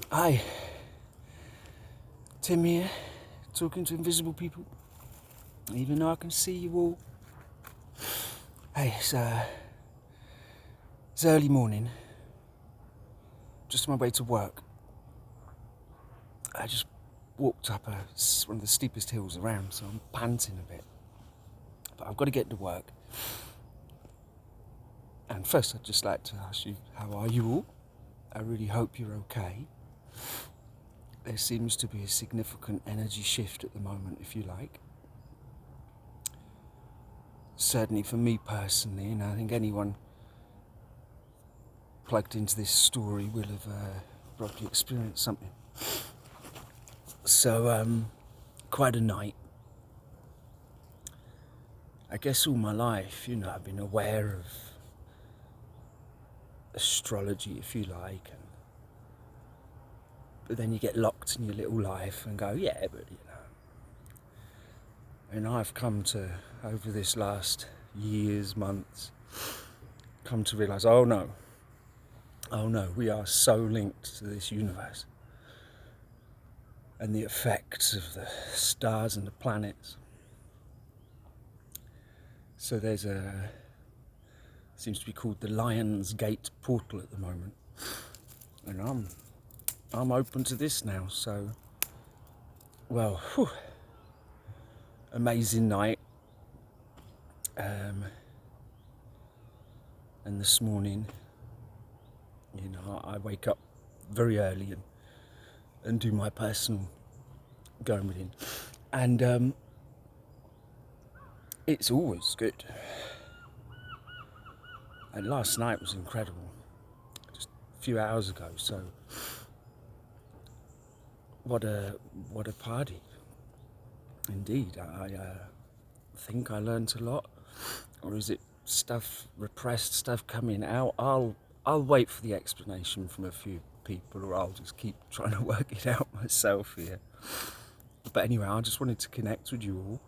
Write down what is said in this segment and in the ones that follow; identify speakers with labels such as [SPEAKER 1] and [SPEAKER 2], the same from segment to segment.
[SPEAKER 1] Hi, Tim here, talking to invisible people, even though I can see you all. Hey, it's early morning, just on my way to work. I just walked up one of the steepest hills around, so I'm panting a bit. But I've got to get to work. And first, I'd just like to ask you, how are you all? I really hope you're okay. There seems to be a significant energy shift at the moment, if you like. Certainly for me personally, and I think anyone plugged into this story will have probably experienced something. So, quite a night. I guess all my life, I've been aware of astrology, if you like, but then you get locked in your little life and go, yeah, but and I've come to, over this last years, months, come to realise, oh no, we are so linked to this universe and the effects of the stars and the planets. So there's seems to be called the Lion's Gate portal at the moment, and I'm open to this now. So, well, amazing night, and this morning, I wake up very early and do my personal going within, and it's always good. And last night was incredible, just a few hours ago. So, what a party, indeed. I think I learnt a lot, or is it repressed stuff coming out? I'll wait for the explanation from a few people, or I'll just keep trying to work it out myself here. But anyway, I just wanted to connect with you all.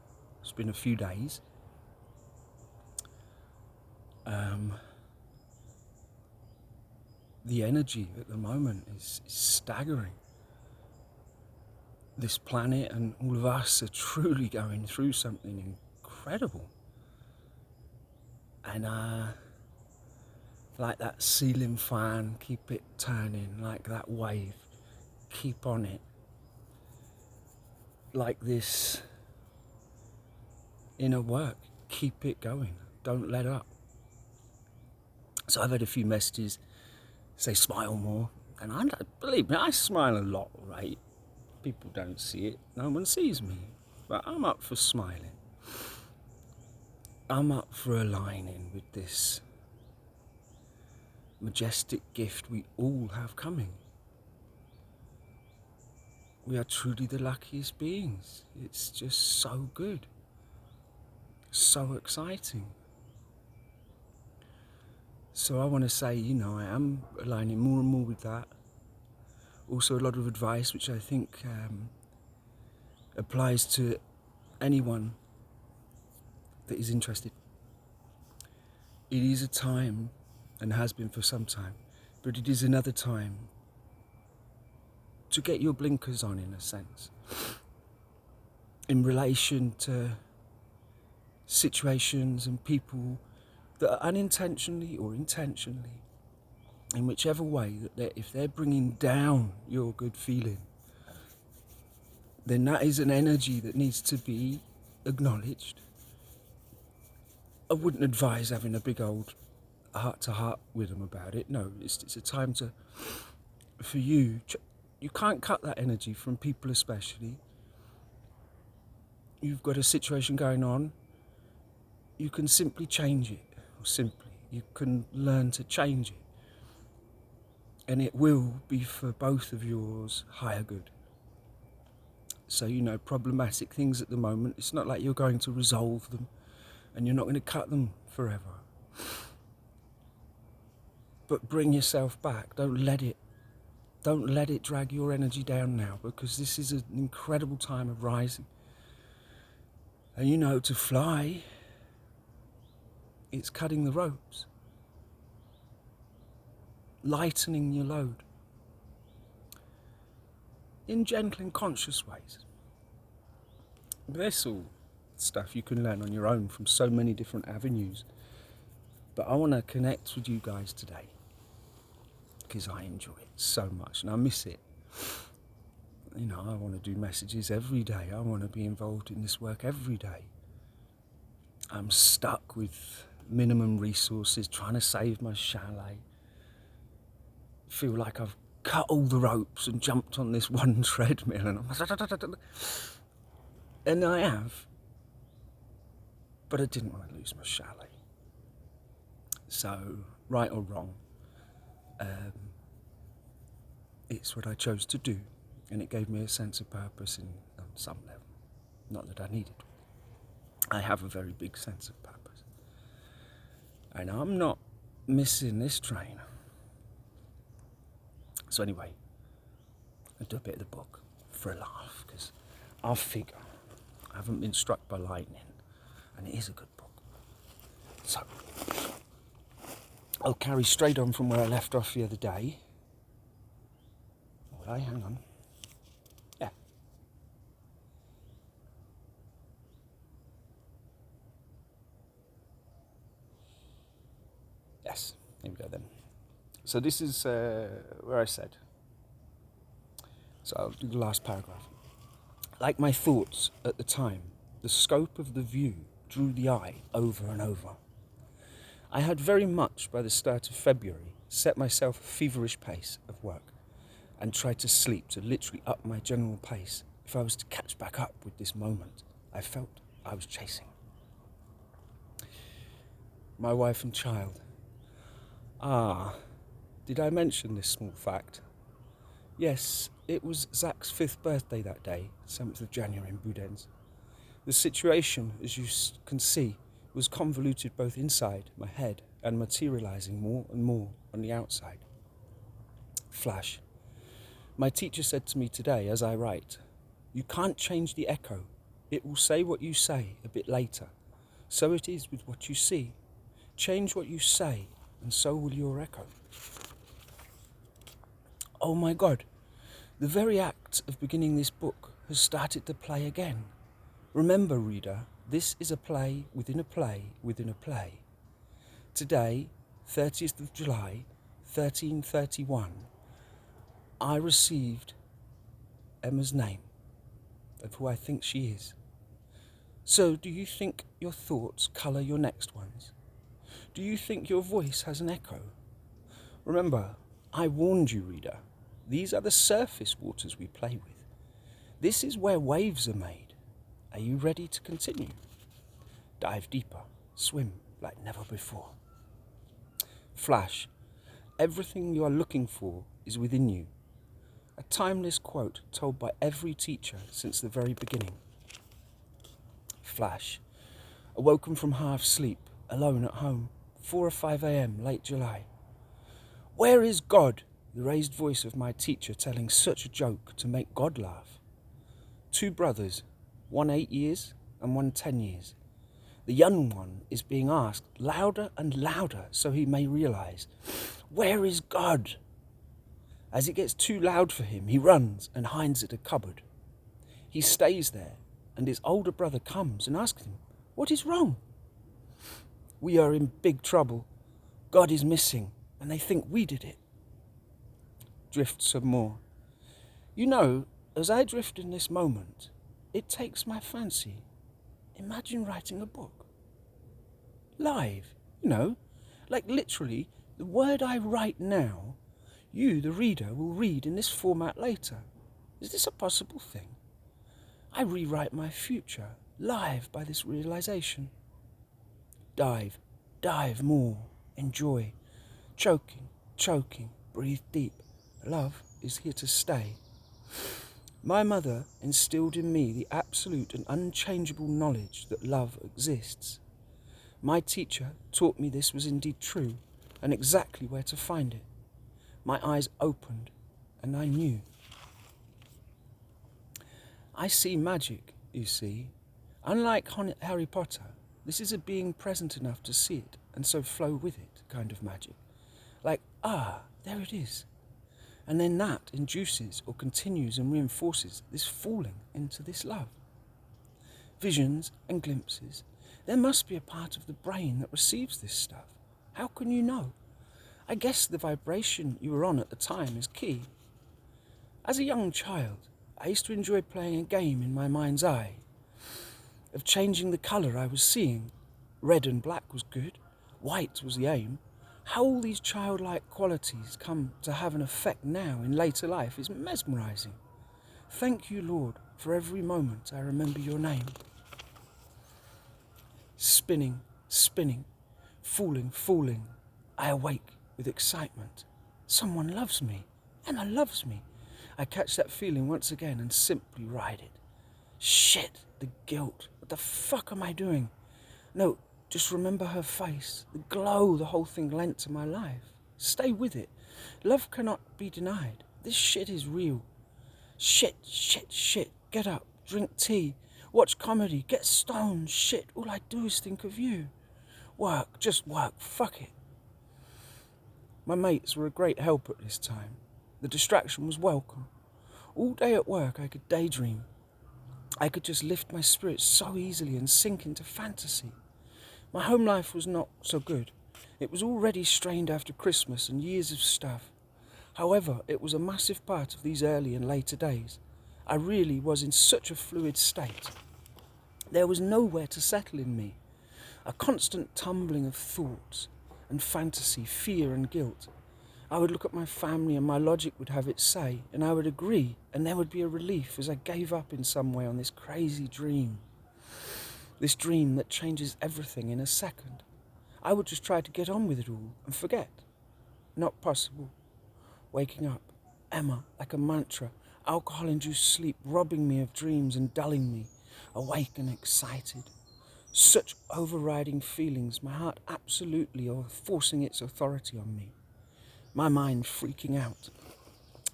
[SPEAKER 1] It's been a few days. The energy at the moment is staggering. This planet and all of us are truly going through something incredible. And like that ceiling fan, keep it turning, like that wave, keep on it. Like this inner work, keep it going, don't let up. So I've had a few messages say smile more, and believe me, I smile a lot, right? People don't see it, no one sees me, but I'm up for smiling. I'm up for aligning with this majestic gift we all have coming. We are truly the luckiest beings. It's just so good, so exciting. So I want to say, I am aligning more and more with that. Also a lot of advice which I think applies to anyone that is interested. It is a time, and has been for some time, but it is another time to get your blinkers on, in a sense, in relation to situations and people that are unintentionally or intentionally, in whichever way, if they're bringing down your good feeling, then that is an energy that needs to be acknowledged. I wouldn't advise having a big old heart-to-heart with them about it. No, it's a time for you. You can't cut that energy from people, especially. You've got a situation going on. You can simply change it, you can learn to change it. And it will be for both of yours higher good. So, problematic things at the moment, it's not like you're going to resolve them and you're not going to cut them forever. But bring yourself back. Don't let it drag your energy down now, because this is an incredible time of rising. And to fly, it's cutting the ropes, lightening your load. in gentle and conscious ways. This all stuff you can learn on your own from so many different avenues. But I want to connect with you guys today because I enjoy it so much and I miss it. You know, I want to do messages every day. I want to be involved in this work every day. I'm stuck with minimum resources, trying to save my chalet. Feel like I've cut all the ropes and jumped on this one treadmill, and I have, but I didn't want to lose my chalet. So, right or wrong, it's what I chose to do, and it gave me a sense of purpose on some level. Not that I needed it. I have a very big sense of purpose. And I'm not missing this train. So anyway, I'll do a bit of the book for a laugh, because I figure I haven't been struck by lightning, and it is a good book. So, I'll carry straight on from where I left off the other day. Will I? Hang on. Yeah. Yes, here we go then. So this is where I said. So I'll do the last paragraph. Like my thoughts at the time, the scope of the view drew the eye over and over. I had very much, by the start of February, set myself a feverish pace of work and tried to sleep to literally up my general pace if I was to catch back up with this moment I felt I was chasing. My wife and child. Did I mention this small fact? Yes, it was Zach's 5th birthday that day, 7th of January in Boudens. The situation, as you can see, was convoluted both inside my head and materializing more and more on the outside. Flash. My teacher said to me today, as I write, "You can't change the echo. It will say what you say a bit later. So it is with what you see. Change what you say, and so will your echo." Oh my God, the very act of beginning this book has started to play again. Remember, reader, this is a play within a play within a play. Today, 30th of July, 1331, I received Emma's name of who I think she is. So do you think your thoughts colour your next ones? Do you think your voice has an echo? Remember, I warned you, reader. These are the surface waters we play with. This is where waves are made. Are you ready to continue? Dive deeper, swim like never before. Flash, everything you are looking for is within you. A timeless quote told by every teacher since the very beginning. Flash, awoken from half sleep, alone at home, 4 or 5 a.m. late July. Where is God? The raised voice of my teacher telling such a joke to make God laugh. 2 brothers, one 8 years and one 10 years. The young one is being asked louder and louder so he may realize, where is God? As it gets too loud for him, he runs and hides at a cupboard. He stays there, and his older brother comes and asks him, what is wrong? We are in big trouble. God is missing, and they think we did it. Drift some more. You know, as I drift in this moment, it takes my fancy. Imagine writing a book. Live, you know, like literally the word I write now, you, the reader, will read in this format later. Is this a possible thing? I rewrite my future, live by this realization. Dive, dive more, enjoy. Choking, breathe deep. Love is here to stay. My mother instilled in me the absolute and unchangeable knowledge that love exists. My teacher taught me this was indeed true and exactly where to find it. My eyes opened and I knew. I see magic, you see. Unlike Harry Potter, this is a being present enough to see it and so flow with it kind of magic. Like, there it is. And then that induces or continues and reinforces this falling into this love. Visions and glimpses. There must be a part of the brain that receives this stuff. How can you know? I guess the vibration you were on at the time is key. As a young child, I used to enjoy playing a game in my mind's eye, of changing the colour I was seeing. Red and black was good, white was the aim. How all these childlike qualities come to have an effect now in later life is mesmerising. Thank you, Lord, for every moment I remember your name. Spinning, spinning, falling, falling, I awake with excitement. Someone loves me. Emma loves me. I catch that feeling once again and simply ride it. Shit, the guilt. What the fuck am I doing? No, just remember her face, the glow the whole thing lent to my life. Stay with it. Love cannot be denied. This shit is real. Shit, shit, shit. Get up, drink tea, watch comedy, get stoned. Shit, all I do is think of you. Work, just work, fuck it. My mates were a great help at this time. The distraction was welcome. All day at work I could daydream. I could just lift my spirits so easily and sink into fantasy. My home life was not so good. It was already strained after Christmas and years of stuff. However, it was a massive part of these early and later days. I really was in such a fluid state. There was nowhere to settle in me. A constant tumbling of thoughts and fantasy, fear and guilt. I would look at my family and my logic would have its say, and I would agree, and there would be a relief as I gave up in some way on this crazy dream. This dream that changes everything in a second. I would just try to get on with it all and forget. Not possible. Waking up, Emma, like a mantra, alcohol-induced sleep robbing me of dreams and dulling me, awake and excited. Such overriding feelings, my heart absolutely forcing its authority on me. My mind freaking out,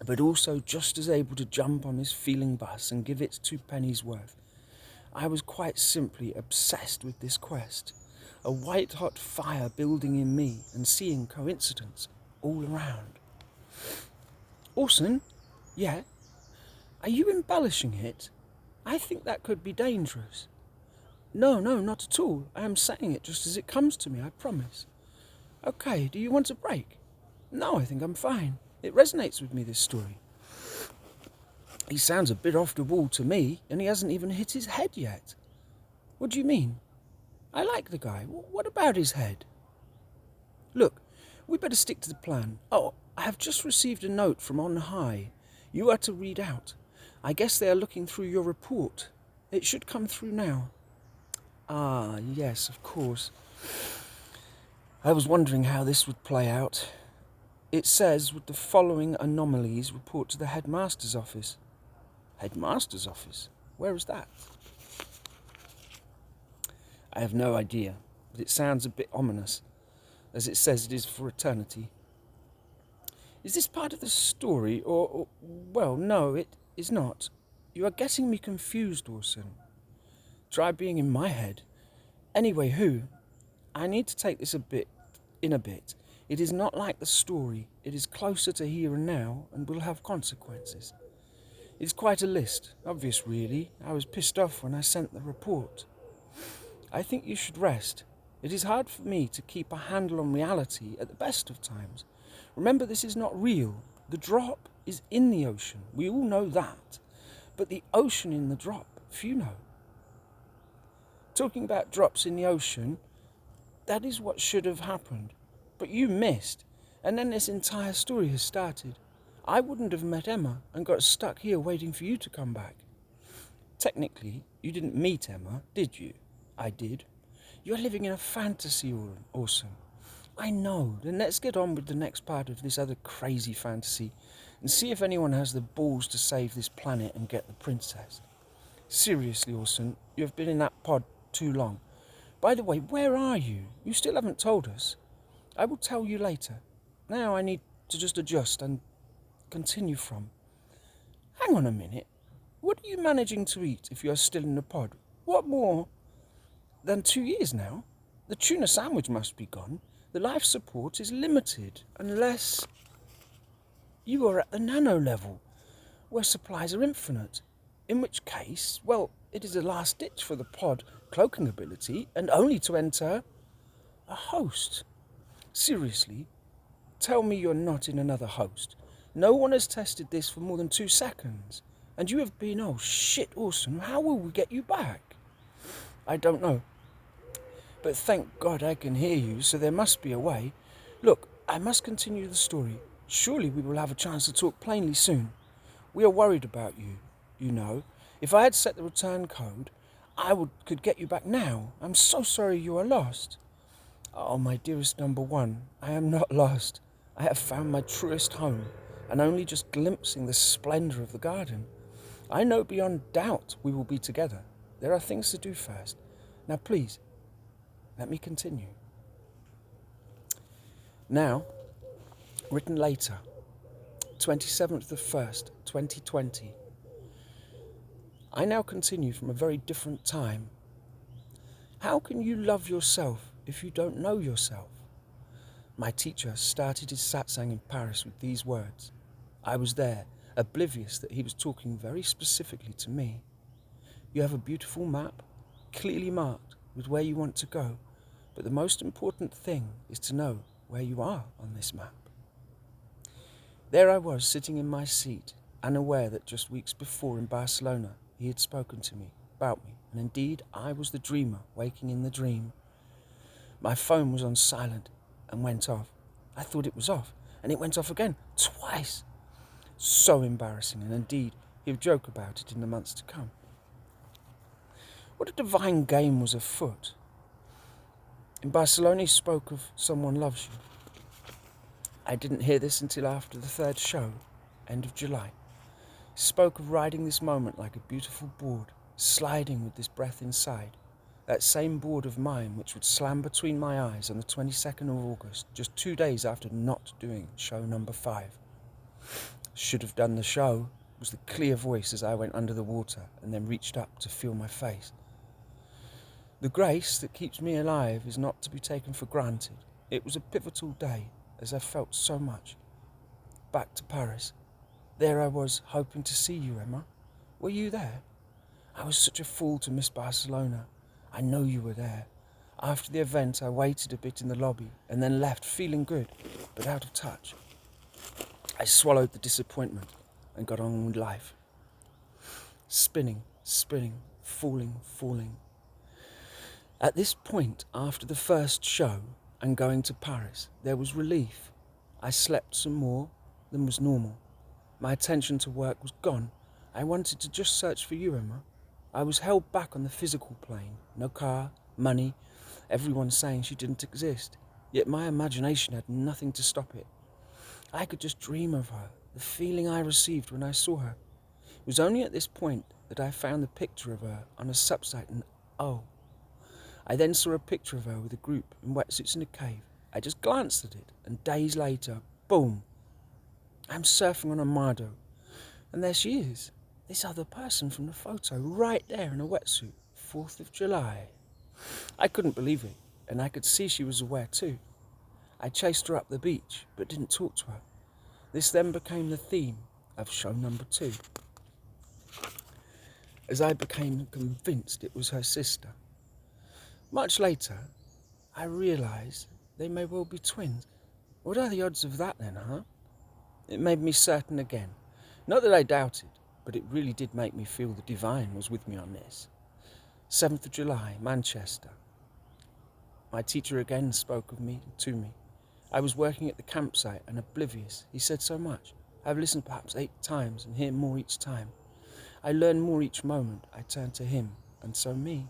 [SPEAKER 1] but also just as able to jump on this feeling bus and give its 2 pennies worth. I was quite simply obsessed with this quest, a white-hot fire building in me and seeing coincidence all around. Orson? Yeah? Are you embellishing it? I think that could be dangerous. No, not at all. I am saying it just as it comes to me, I promise. Okay, do you want a break? No, I think I'm fine. It resonates with me, this story. He sounds a bit off the wall to me, and he hasn't even hit his head yet. What do you mean? I like the guy. What about his head? Look, we better stick to the plan. Oh, I have just received a note from on high. You are to read out. I guess they are looking through your report. It should come through now. Ah, yes, of course. I was wondering how this would play out. It says, with the following anomalies, report to the headmaster's office. Headmaster's office? Where is that? I have no idea, but it sounds a bit ominous, as it says it is for eternity. Is this part of the story, or well, no, it is not. You are getting me confused, Orson. Try being in my head. Anyway, who? I need to take this a bit. It is not like the story. It is closer to here and now and will have consequences. It is quite a list. Obvious, really. I was pissed off when I sent the report. I think you should rest. It is hard for me to keep a handle on reality at the best of times. Remember, this is not real. The drop is in the ocean. We all know that. But the ocean in the drop, few know. Talking about drops in the ocean, that is what should have happened. But you missed, and then this entire story has started. I wouldn't have met Emma and got stuck here waiting for you to come back. Technically, you didn't meet Emma, did you? I did. You're living in a fantasy, Orson. I know. Then let's get on with the next part of this other crazy fantasy and see if anyone has the balls to save this planet and get the princess. Seriously, Orson, you have been in that pod too long. By the way, where are you? You still haven't told us. I will tell you later. Now I need to just adjust and continue from. Hang on a minute. What are you managing to eat if you are still in the pod? What, more than 2 years now? The tuna sandwich must be gone. The life support is limited unless... You are at the nano level, where supplies are infinite. In which case, well, it is a last ditch for the pod cloaking ability, and only to enter a host. Seriously, tell me you're not in another host. No one has tested this for more than 2 seconds. And you have been, oh shit, awesome. How will we get you back? I don't know. But thank God I can hear you, so there must be a way. Look, I must continue the story. Surely we will have a chance to talk plainly soon. We are worried about you, you know. If I had set the return code, could get you back now. I'm so sorry you are lost. Oh, my dearest number one, I am not lost. I have found my truest home, and only just glimpsing the splendour of the garden. I know beyond doubt we will be together. There are things to do first. Now please, let me continue. Now, written later, 27th of the 1st, 2020. I now continue from a very different time. How can you love yourself if you don't know yourself? My teacher started his satsang in Paris with these words. I was there, oblivious that he was talking very specifically to me. You have a beautiful map, clearly marked with where you want to go, but the most important thing is to know where you are on this map. There I was, sitting in my seat, unaware that just weeks before in Barcelona he had spoken to me, about me, and indeed I was the dreamer waking in the dream. My phone was on silent and went off. I thought it was off, and it went off again, twice. So embarrassing, and indeed he'll joke about it in the months to come. What a divine game was afoot. In Barcelona he spoke of someone loves you. I didn't hear this until after the 3rd show, end of July. He spoke of riding this moment like a beautiful board, sliding with this breath inside. That same board of mine which would slam between my eyes on the 22nd of August, just 2 days after not doing show number 5. Should have done the show, was the clear voice as I went under the water and then reached up to feel my face. The grace that keeps me alive is not to be taken for granted. It was a pivotal day, as I felt so much. Back to Paris. There I was, hoping to see you, Emma. Were you there? I was such a fool to miss Barcelona. I know you were there. After the event, I waited a bit in the lobby and then left feeling good, but out of touch. I swallowed the disappointment and got on with life. Spinning, falling. At this point, after the 1st show and going to Paris, there was relief. I slept some more than was normal. My attention to work was gone. I wanted to just search for you, Emma. I was held back on the physical plane. No car, money, everyone saying she didn't exist. Yet my imagination had nothing to stop it. I could just dream of her, the feeling I received when I saw her. It was only at this point that I found the picture of her on a subsite and I then saw a picture of her with a group in wetsuits in a cave. I just glanced at it, and days later, boom, I'm surfing on a Mardo. And there she is, this other person from the photo, right there in a wetsuit, 4th of July. I couldn't believe it, and I could see she was aware too. I chased her up the beach, but didn't talk to her. This then became the theme of show number 2, as I became convinced it was her sister. Much later, I realised they may well be twins. What are the odds of that then, huh? It made me certain again. Not that I doubted, but it really did make me feel the divine was with me on this. 7th of July, Manchester. My teacher again spoke of me to me. I was working at the campsite and oblivious. He said so much. I've listened perhaps 8 times and hear more each time. I learn more each moment. I turn to him, and so me.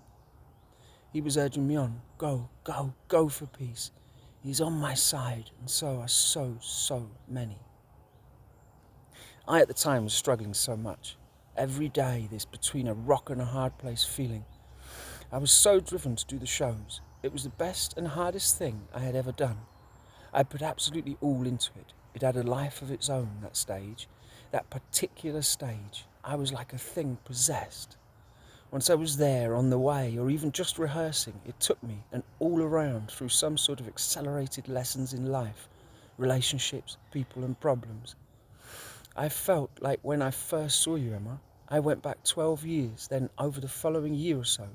[SPEAKER 1] He was urging me on. Go for peace. He's on my side, and so are so many. I at the time was struggling so much. Every day this between a rock and a hard place feeling. I was so driven to do the shows. It was the best and hardest thing I had ever done. I put absolutely all into it. It had a life of its own, that stage. That particular stage. I was like a thing possessed. Once I was there, on the way, or even just rehearsing, it took me and all around through some sort of accelerated lessons in life, relationships, people and problems. I felt like when I first saw you, Emma, I went back 12 years, then over the following year or so,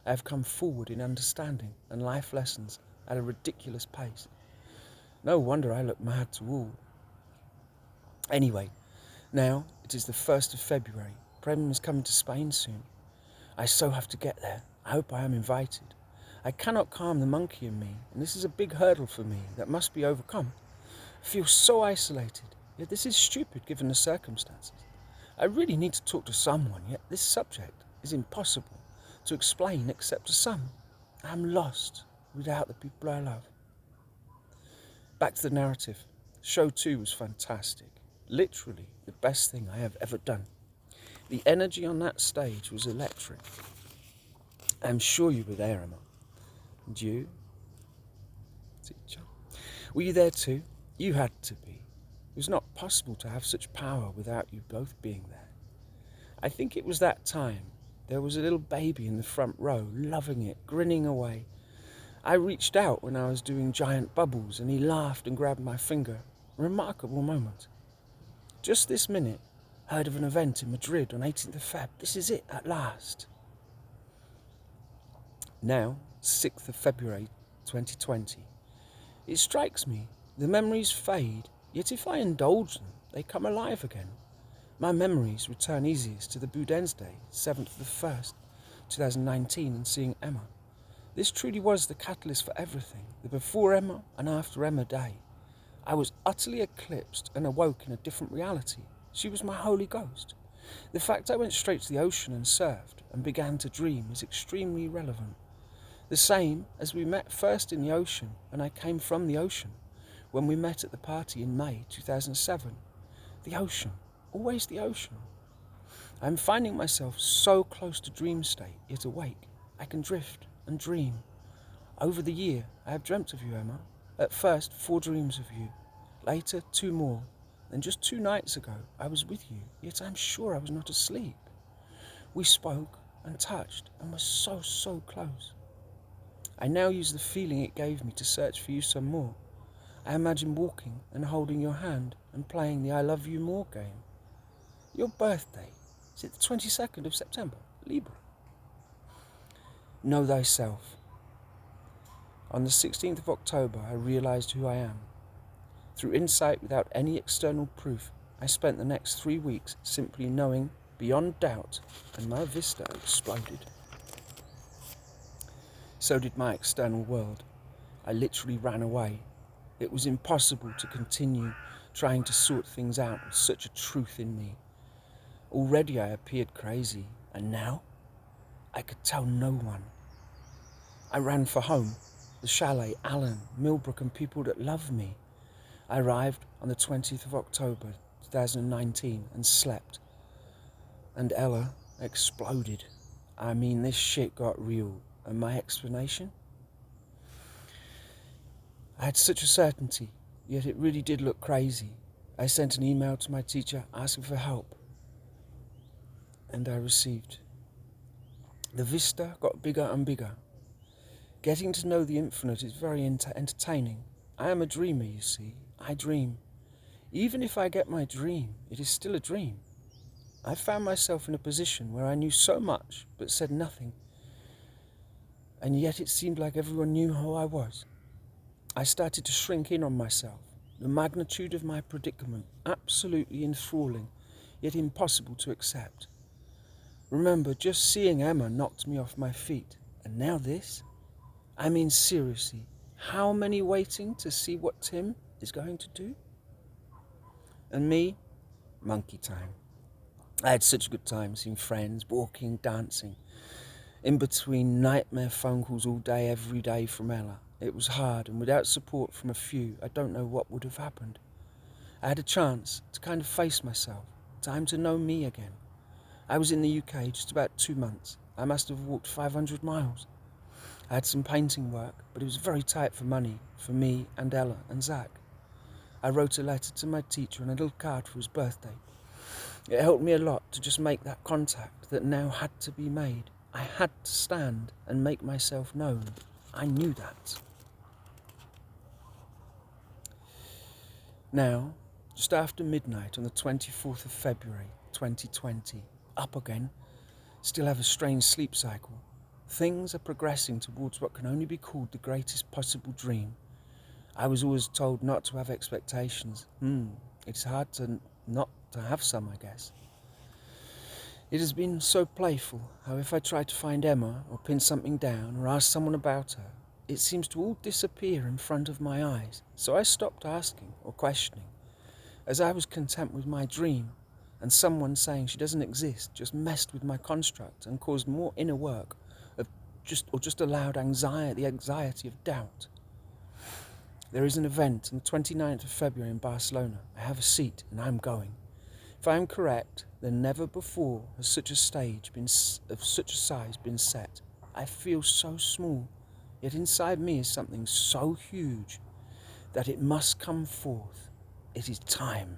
[SPEAKER 1] I have come forward in understanding and life lessons at a ridiculous pace. No wonder I look mad to all. Anyway, now it is the 1st of February. Prem is coming to Spain soon. I so have to get there. I hope I am invited. I cannot calm the monkey in me, and this is a big hurdle for me that must be overcome. I feel so isolated, yet this is stupid given the circumstances. I really need to talk to someone, yet this subject is impossible to explain except to some. I am lost without the people I love. Back to the narrative. Show 2 was fantastic. Literally the best thing I have ever done. The energy on that stage was electric. I am sure you were there, Emma. And you, teacher, were you there too? You had to be. It was not possible to have such power without you both being there. I think it was that time. There was a little baby in the front row, loving it, grinning away. I reached out when I was doing giant bubbles and he laughed and grabbed my finger. A remarkable moment. Just this minute, heard of an event in Madrid on 18th of Feb. This is it at last. Now, 6th of February 2020. It strikes me, the memories fade, yet if I indulge them, they come alive again. My memories return easiest to the Boudens Day, 7th of the 1st, 2019, and seeing Emma. This truly was the catalyst for everything, the before Emma and after Emma day. I was utterly eclipsed and awoke in a different reality. She was my Holy Ghost. The fact I went straight to the ocean and surfed and began to dream is extremely relevant. The same as we met first in the ocean and I came from the ocean when we met at the party in May 2007. The ocean, always the ocean. I am finding myself so close to dream state, yet awake. I can drift and dream. Over the year, I have dreamt of you, Emma. At first, 4 dreams of you. Later, 2 more. Then just 2 nights ago, I was with you, yet I am sure I was not asleep. We spoke and touched and were so close. I now use the feeling it gave me to search for you some more. I imagine walking and holding your hand and playing the I love you more game. Your birthday, is it the 22nd of September? Libra. Know thyself. On the 16th of October, I realized who I am. Through insight without any external proof, I spent the next 3 weeks simply knowing beyond doubt, and my vista exploded. So did my external world. I literally ran away. It was impossible to continue trying to sort things out with such a truth in me. Already I appeared crazy, and now I could tell no one. I ran for home, the chalet, Alan, Millbrook, and people that love me. I arrived on the 20th of October 2019 and slept. And Ella exploded. I mean, this shit got real. And my explanation? I had such a certainty, yet it really did look crazy. I sent an email to my teacher asking for help. And I received. The vista got bigger and bigger. Getting to know the infinite is very entertaining. I am a dreamer, you see. I dream. Even if I get my dream, it is still a dream. I found myself in a position where I knew so much but said nothing. And yet it seemed like everyone knew who I was. I started to shrink in on myself. The magnitude of my predicament, absolutely enthralling, yet impossible to accept. Remember, just seeing Emma knocked me off my feet. And now this? I mean, seriously, how many waiting to see what Tim is going to do? And me? Monkey time. I had such a good time seeing friends, walking, dancing. In between nightmare phone calls all day, every day from Ella. It was hard, and without support from a few, I don't know what would have happened. I had a chance to kind of face myself, time to know me again. I was in the UK just about 2 months. I must have walked 500 miles. I had some painting work, but it was very tight for money, for me and Ella and Zach. I wrote a letter to my teacher and a little card for his birthday. It helped me a lot to just make that contact that now had to be made. I had to stand and make myself known. I knew that. Now, just after midnight on the 24th of February 2020. Up again, still have a strange sleep cycle. Things are progressing towards what can only be called the greatest possible dream. I was always told not to have expectations. It's hard to not to have some, I guess. It has been so playful how if I try to find Emma or pin something down or ask someone about her, it seems to all disappear in front of my eyes. So I stopped asking or questioning, as I was content with my dream, and someone saying she doesn't exist just messed with my construct and caused more inner work of just allowed the anxiety of doubt. There is an event on the 29th of February in Barcelona. I have a seat and I'm going. If I am correct, then never before has such a stage of such a size been set. I feel so small, yet inside me is something so huge that it must come forth. It is time.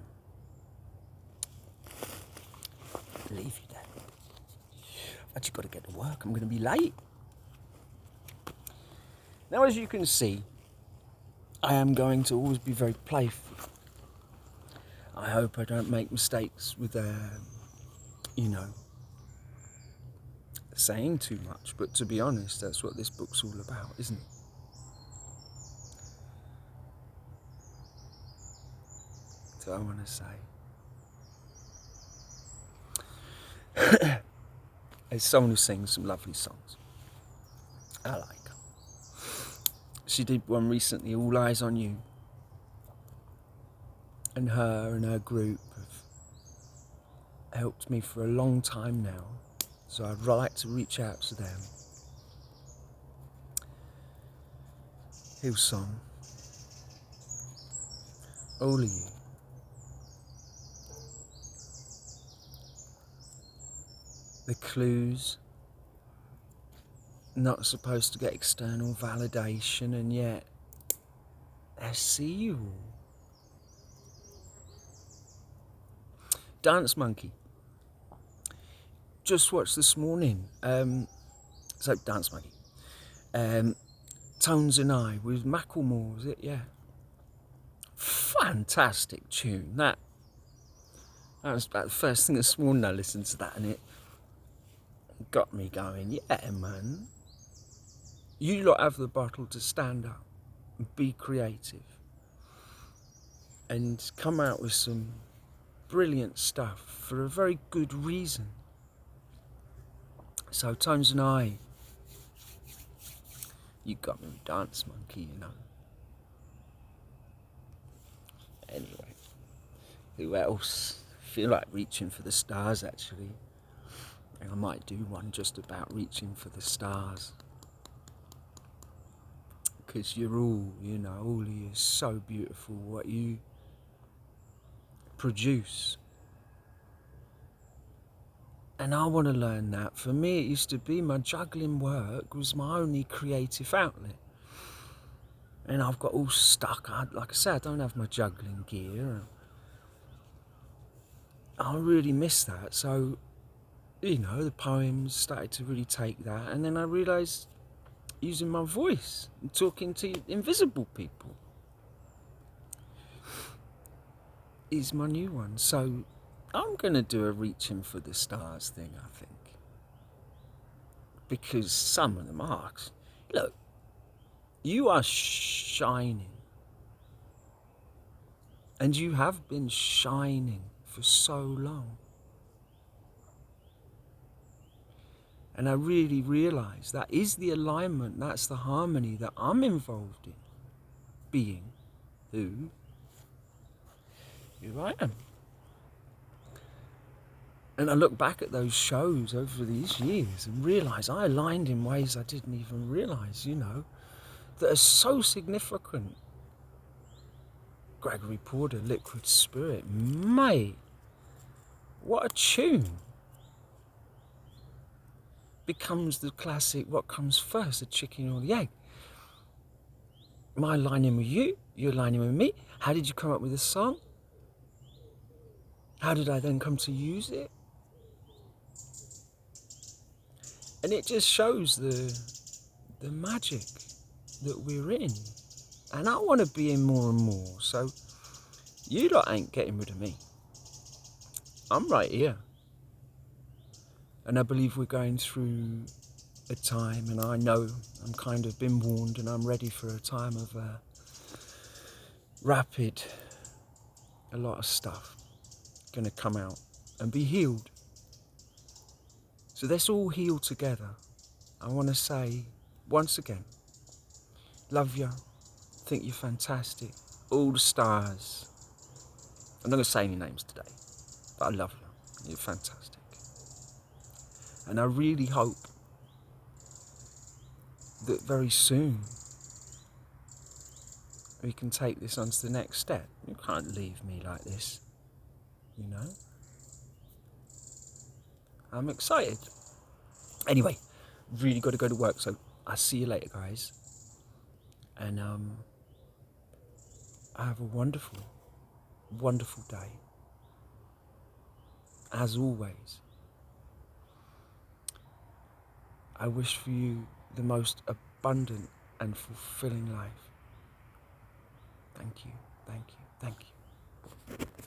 [SPEAKER 1] I'll leave you there. I've actually got to get to work. I'm going to be late. Now, as you can see, I am going to always be very playful. I hope I don't make mistakes with, saying too much. But to be honest, that's what this book's all about, isn't it? So I want to say, as someone who sings some lovely songs, I like her. She did one recently, All Eyes on You. And her group have helped me for a long time now. So I'd like to reach out to them. Hillsong, all of you. The clues, not supposed to get external validation, and yet I see you all. Dance Monkey. Just watched this morning. Dance Monkey. Tones and I with Macklemore, is it? Yeah. Fantastic tune. That was about the first thing this morning I listened to that, and it got me going. Yeah, man. You lot have the bottle to stand up and be creative and come out with some brilliant stuff for a very good reason. So Tones and I, you got me with Dance Monkey, Anyway, who else? I feel like reaching for the stars, actually. And I might do one just about reaching for the stars. Because you're all, all of you, so beautiful. What you produce. And I want to learn that. For me, it used to be my juggling work was my only creative outlet. And I've got all stuck. Like I said, I don't have my juggling gear. I really miss that. So, the poems started to really take that. And then I realised using my voice and talking to invisible people is my new one. So I'm going to do a reaching for the stars thing, I think. Because some of them are. Look, you are shining. And you have been shining for so long. And I really realise that is the alignment, that's the harmony that I'm involved in. Being who I am. And I look back at those shows over these years and realise I aligned in ways I didn't even realise, that are so significant. Gregory Porter, Liquid Spirit, mate, what a tune. Becomes the classic, what comes first, the chicken or the egg? My aligning with you, you're aligning with me. How did you come up with the song? How did I then come to use it? And it just shows the magic that we're in. And I want to be in more and more. So You lot ain't getting rid of me. I'm right here. And I believe we're going through a time, and I know I'm kind of been warned, and I'm ready for a time of rapid, a lot of stuff gonna come out and be healed. So let's all heal together. I want to say once again, love you, think you're fantastic, all the stars. I'm not gonna say any names today, but I love you. You're fantastic. And I really hope that very soon we can take this on to the next step. You can't leave me like this, you know? I'm excited. Anyway, really got to go to work, so I'll see you later, guys. And have a wonderful, wonderful day. As always, I wish for you the most abundant and fulfilling life. Thank you, thank you, thank you.